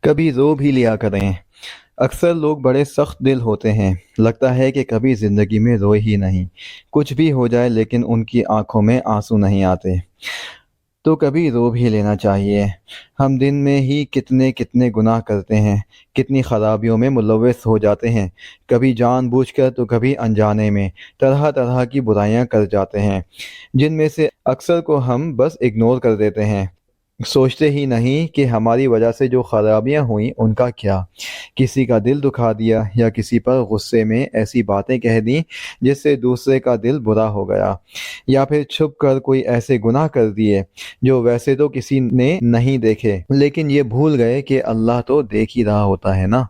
کبھی رو بھی لیا کریں۔ اکثر لوگ بڑے سخت دل ہوتے ہیں، لگتا ہے کہ کبھی زندگی میں روئے ہی نہیں، کچھ بھی ہو جائے لیکن ان کی آنکھوں میں آنسو نہیں آتے۔ تو کبھی رو بھی لینا چاہیے۔ ہم دن میں ہی کتنے کتنے گناہ کرتے ہیں، کتنی خرابیوں میں ملوث ہو جاتے ہیں، کبھی جان بوجھ کر تو کبھی انجانے میں طرح طرح کی برائیاں کر جاتے ہیں، جن میں سے اکثر کو ہم بس اگنور کر دیتے ہیں، سوچتے ہی نہیں کہ ہماری وجہ سے جو خرابیاں ہوئیں ان کا کیا، کسی کا دل دکھا دیا یا کسی پر غصے میں ایسی باتیں کہہ دیں جس سے دوسرے کا دل برا ہو گیا، یا پھر چھپ کر کوئی ایسے گناہ کر دیے جو ویسے تو کسی نے نہیں دیکھے لیکن یہ بھول گئے کہ اللہ تو دیکھ ہی رہا ہوتا ہے نا۔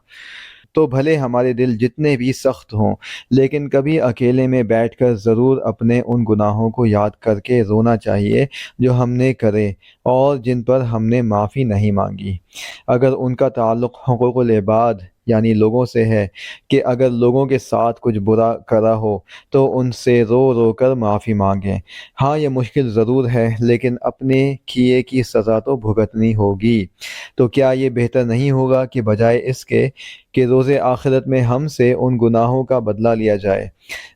تو بھلے ہمارے دل جتنے بھی سخت ہوں، لیکن کبھی اکیلے میں بیٹھ کر ضرور اپنے ان گناہوں کو یاد کر کے رونا چاہیے جو ہم نے کرے اور جن پر ہم نے معافی نہیں مانگی۔ اگر ان کا تعلق حقوق العباد یعنی لوگوں سے ہے، کہ اگر لوگوں کے ساتھ کچھ برا کرا ہو تو ان سے رو رو کر معافی مانگیں۔ ہاں یہ مشکل ضرور ہے، لیکن اپنے کیے کی سزا تو بھگتنی ہوگی۔ تو کیا یہ بہتر نہیں ہوگا کہ بجائے اس کے کہ روز آخرت میں ہم سے ان گناہوں کا بدلہ لیا جائے،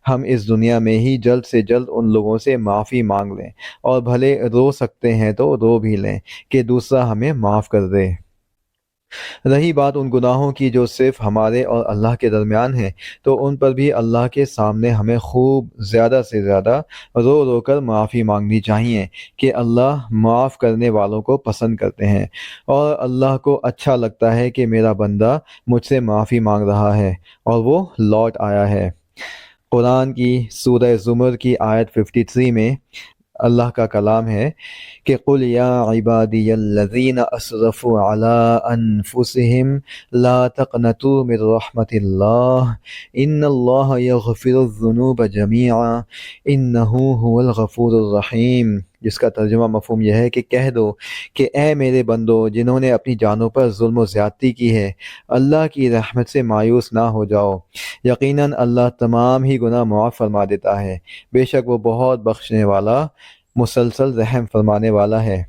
ہم اس دنیا میں ہی جلد سے جلد ان لوگوں سے معافی مانگ لیں، اور بھلے رو سکتے ہیں تو رو بھی لیں کہ دوسرا ہمیں معاف کر دے۔ رہی بات ان گناہوں کی جو صرف ہمارے اور اللہ کے درمیان ہیں، تو ان پر بھی اللہ کے سامنے ہمیں خوب زیادہ سے زیادہ رو رو کر معافی مانگنی چاہیے، کہ اللہ معاف کرنے والوں کو پسند کرتے ہیں، اور اللہ کو اچھا لگتا ہے کہ میرا بندہ مجھ سے معافی مانگ رہا ہے اور وہ لوٹ آیا ہے۔ قرآن کی سورہ زمر کی آیت 53 میں اللہ کا کلام ہے کہ قُلْ يَا عِبَادِيَ الَّذِينَ أَسْرَفُوا عَلَىٰ أَنفُسِهِمْ لَا تَقْنَطُوا مِن رَحْمَةِ اللَّهِ إِنَّ اللَّهَ يَغْفِرُ الذُّنُوبَ جَمِيعًا إِنَّهُ هُوَ الْغَفُورُ الرَّحِيمُ، جس کا ترجمہ مفہوم یہ ہے کہ کہہ دو کہ اے میرے بندو جنہوں نے اپنی جانوں پر ظلم و زیادتی کی ہے، اللہ کی رحمت سے مایوس نہ ہو جاؤ، یقیناً اللہ تمام ہی گناہ معاف فرما دیتا ہے، بے شک وہ بہت بخشنے والا مسلسل رحم فرمانے والا ہے۔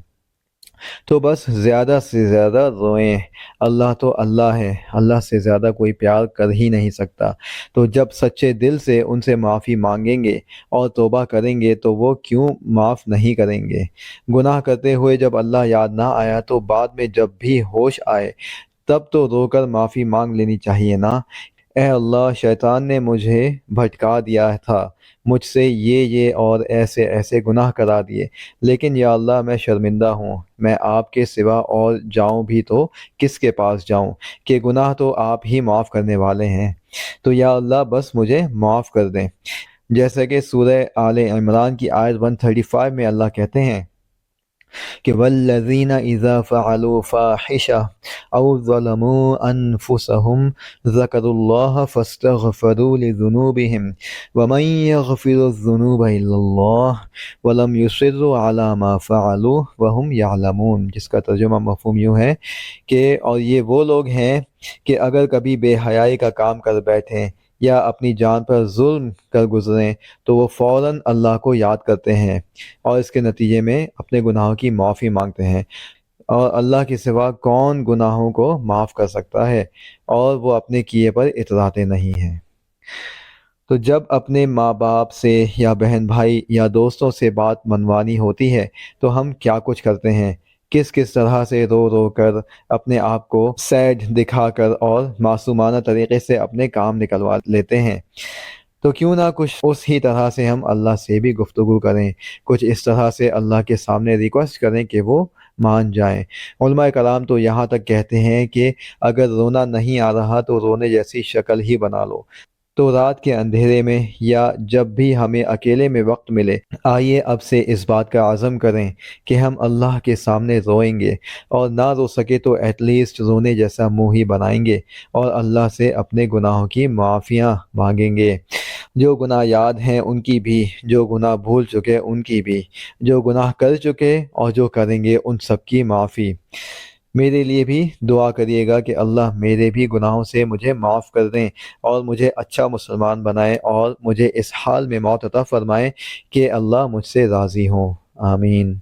تو بس زیادہ سے زیادہ روئیں، اللہ تو اللہ ہے، اللہ سے زیادہ کوئی پیار کر ہی نہیں سکتا۔ تو جب سچے دل سے ان سے معافی مانگیں گے اور توبہ کریں گے تو وہ کیوں معاف نہیں کریں گے؟ گناہ کرتے ہوئے جب اللہ یاد نہ آیا تو بعد میں جب بھی ہوش آئے تب تو رو کر معافی مانگ لینی چاہیے نا۔ اے اللہ، شیطان نے مجھے بھٹکا دیا تھا، مجھ سے یہ اور ایسے ایسے گناہ کرا دیے، لیکن یا اللہ میں شرمندہ ہوں، میں آپ کے سوا اور جاؤں بھی تو کس کے پاس جاؤں، کہ گناہ تو آپ ہی معاف کرنے والے ہیں، تو یا اللہ بس مجھے معاف کر دیں۔ جیسا کہ سورہ آل عمران کی آیت 135 میں اللہ کہتے ہیں کہ والذین اذا فعلوا فاحشہ او ظلموا انفسهم ذکروا اللہ فاستغفروا لذنوبهم ومن یغفر الذنوب الا اللہ ولم یصروا علی ما فعلوا وهم یعلمون، جس کا ترجمہ مفہوم یوں ہے کہ اور یہ وہ لوگ ہیں کہ اگر کبھی بے حیائی کا کام کر بیٹھیں یا اپنی جان پر ظلم کر گزریں تو وہ فوراً اللہ کو یاد کرتے ہیں اور اس کے نتیجے میں اپنے گناہوں کی معافی مانگتے ہیں، اور اللہ کے سوا کون گناہوں کو معاف کر سکتا ہے، اور وہ اپنے کیے پر اتراتے نہیں ہیں۔ تو جب اپنے ماں باپ سے یا بہن بھائی یا دوستوں سے بات منوانی ہوتی ہے تو ہم کیا کچھ کرتے ہیں، کس طرح سے رو رو کر اپنے آپ کو سیڈ دکھا کر اور معصومانہ طریقے سے اپنے کام نکلوا لیتے ہیں۔ تو کیوں نہ کچھ اس ہی طرح سے ہم اللہ سے بھی گفتگو کریں، کچھ اس طرح سے اللہ کے سامنے ریکویسٹ کریں کہ وہ مان جائیں۔ علماء کلام تو یہاں تک کہتے ہیں کہ اگر رونا نہیں آ رہا تو رونے جیسی شکل ہی بنا لو، تو رات کے اندھیرے میں یا جب بھی ہمیں اکیلے میں وقت ملے، آئیے اب سے اس بات کا عزم کریں کہ ہم اللہ کے سامنے روئیں گے، اور نہ رو سکے تو ایٹ لیسٹ رونے جیسا منہ ہی بنائیں گے اور اللہ سے اپنے گناہوں کی معافیاں مانگیں گے، جو گناہ یاد ہیں ان کی بھی، جو گناہ بھول چکے ان کی بھی، جو گناہ کر چکے اور جو کریں گے ان سب کی معافی۔ میرے لیے بھی دعا کریے گا کہ اللہ میرے بھی گناہوں سے مجھے معاف کر دیں اور مجھے اچھا مسلمان بنائیں اور مجھے اس حال میں موت عطا فرمائیں کہ اللہ مجھ سے راضی ہوں، آمین۔